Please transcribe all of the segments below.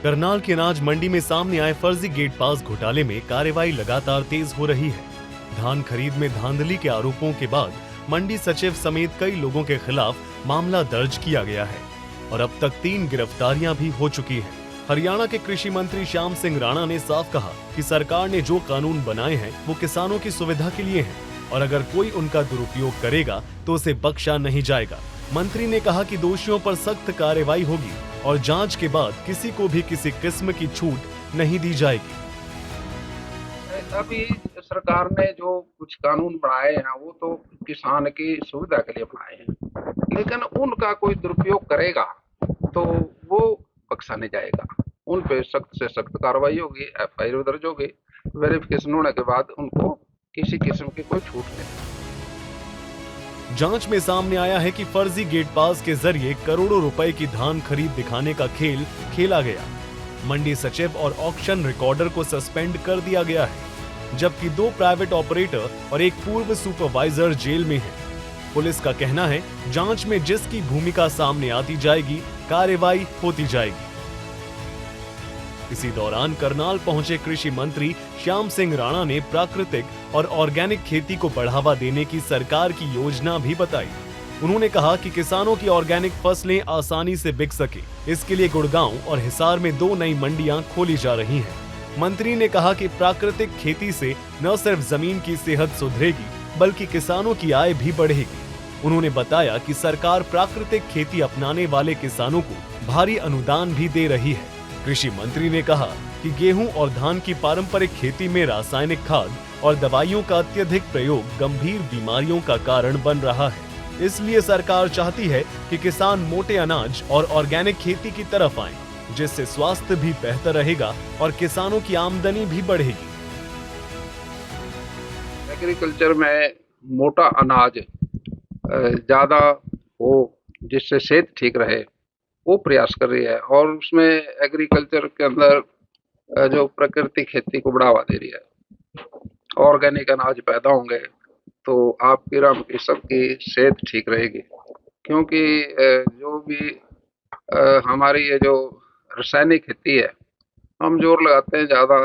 करनाल की अनाज मंडी में सामने आए फर्जी गेट पास घोटाले में कार्रवाई लगातार तेज हो रही है। धान खरीद में धांधली के आरोपों के बाद मंडी सचिव समेत कई लोगों के खिलाफ मामला दर्ज किया गया है और अब तक 3 गिरफ्तारियां भी हो चुकी हैं। हरियाणा के कृषि मंत्री श्याम सिंह राणा ने साफ कहा कि सरकार ने जो कानून बनाए हैं वो किसानों की सुविधा के लिए हैं और अगर कोई उनका दुरुपयोग करेगा तो उसे बख्शा नहीं जाएगा। मंत्री ने कहा कि दोषियों पर सख्त कार्रवाई होगी और जांच के बाद किसी को भी किसी किस्म की छूट नहीं दी जाएगी। अभी सरकार ने जो कुछ कानून बनाए हैं वो तो किसान की सुविधा के लिए बनाए हैं, लेकिन उनका कोई दुरुपयोग करेगा तो वो बख्शा नहीं जाएगा। उन पे सख्त से सख्त कार्रवाई होगी, एफआईआर दर्ज होगी, वेरिफिकेशन होने के बाद उनको किसी किस्म की कोई छूट नहीं। जांच में सामने आया है कि फर्जी गेट पास के जरिए करोड़ों रुपए की धान खरीद दिखाने का खेल खेला गया। मंडी सचिव और ऑक्शन रिकॉर्डर को सस्पेंड कर दिया गया है, जबकि 2 प्राइवेट ऑपरेटर और एक पूर्व सुपरवाइजर जेल में हैं। पुलिस का कहना है जांच में जिसकी भूमिका सामने आती जाएगी, कार्रवाई होती जाएगी। इसी दौरान करनाल पहुंचे कृषि मंत्री श्याम सिंह राणा ने प्राकृतिक और ऑर्गेनिक खेती को बढ़ावा देने की सरकार की योजना भी बताई। उन्होंने कहा कि किसानों की ऑर्गेनिक फसलें आसानी से बिक सके, इसके लिए गुड़गांव और हिसार में 2 नई मंडियां खोली जा रही हैं। मंत्री ने कहा कि प्राकृतिक खेती से न सिर्फ जमीन की सेहत सुधरेगी बल्कि किसानों की आय भी बढ़ेगी। उन्होंने बताया कि सरकार प्राकृतिक खेती अपनाने वाले किसानों को भारी अनुदान भी दे रही है। कृषि मंत्री ने कहा कि गेहूं और धान की पारंपरिक खेती में रासायनिक खाद और दवाइयों का अत्यधिक प्रयोग गंभीर बीमारियों का कारण बन रहा है। इसलिए सरकार चाहती है कि किसान मोटे अनाज और ऑर्गेनिक खेती की तरफ आएं, जिससे स्वास्थ्य भी बेहतर रहेगा और किसानों की आमदनी भी बढ़ेगी। एग्रीकल्चर में मोटा अनाज ज्यादा हो, जिससे सेहत ठीक रहे, वो प्रयास कर रही है और उसमें एग्रीकल्चर के अंदर जो प्राकृतिक खेती को बढ़ावा दे रही है। ऑर्गेनिक अनाज पैदा होंगे तो आपकी की सबकी सेहत ठीक रहेगी, क्योंकि जो भी हमारी ये जो रासायनिक खेती है, हम जोर लगाते हैं ज्यादा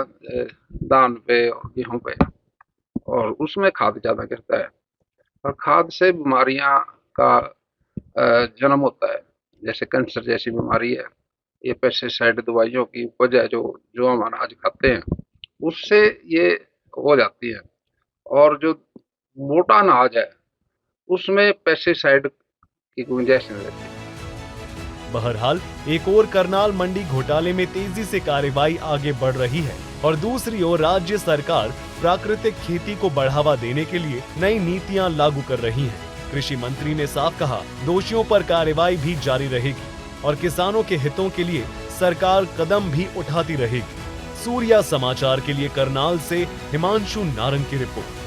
धान पे और गेहूं पे, और उसमें खाद ज्यादा गिरता है और खाद से बीमारियां का जन्म होता है, जैसे कैंसर जैसी बीमारी है। ये पेस्टिसाइड दवाइयों की वजह जो हम अनाज खाते हैं उससे ये हो जाती है। और जो मोटा अनाज है उसमें पेस्टिसाइड की गुंजाइश नहीं रहती। बहरहाल एक और करनाल मंडी घोटाले में तेजी से कार्रवाई आगे बढ़ रही है और दूसरी ओर राज्य सरकार प्राकृतिक खेती को बढ़ावा देने के लिए नई नीतियां लागू कर रही है। कृषि मंत्री ने साफ कहा दोषियों पर कार्रवाई भी जारी रहेगी और किसानों के हितों के लिए सरकार कदम भी उठाती रहेगी। सूर्या समाचार के लिए करनाल से हिमांशु नारंग की रिपोर्ट।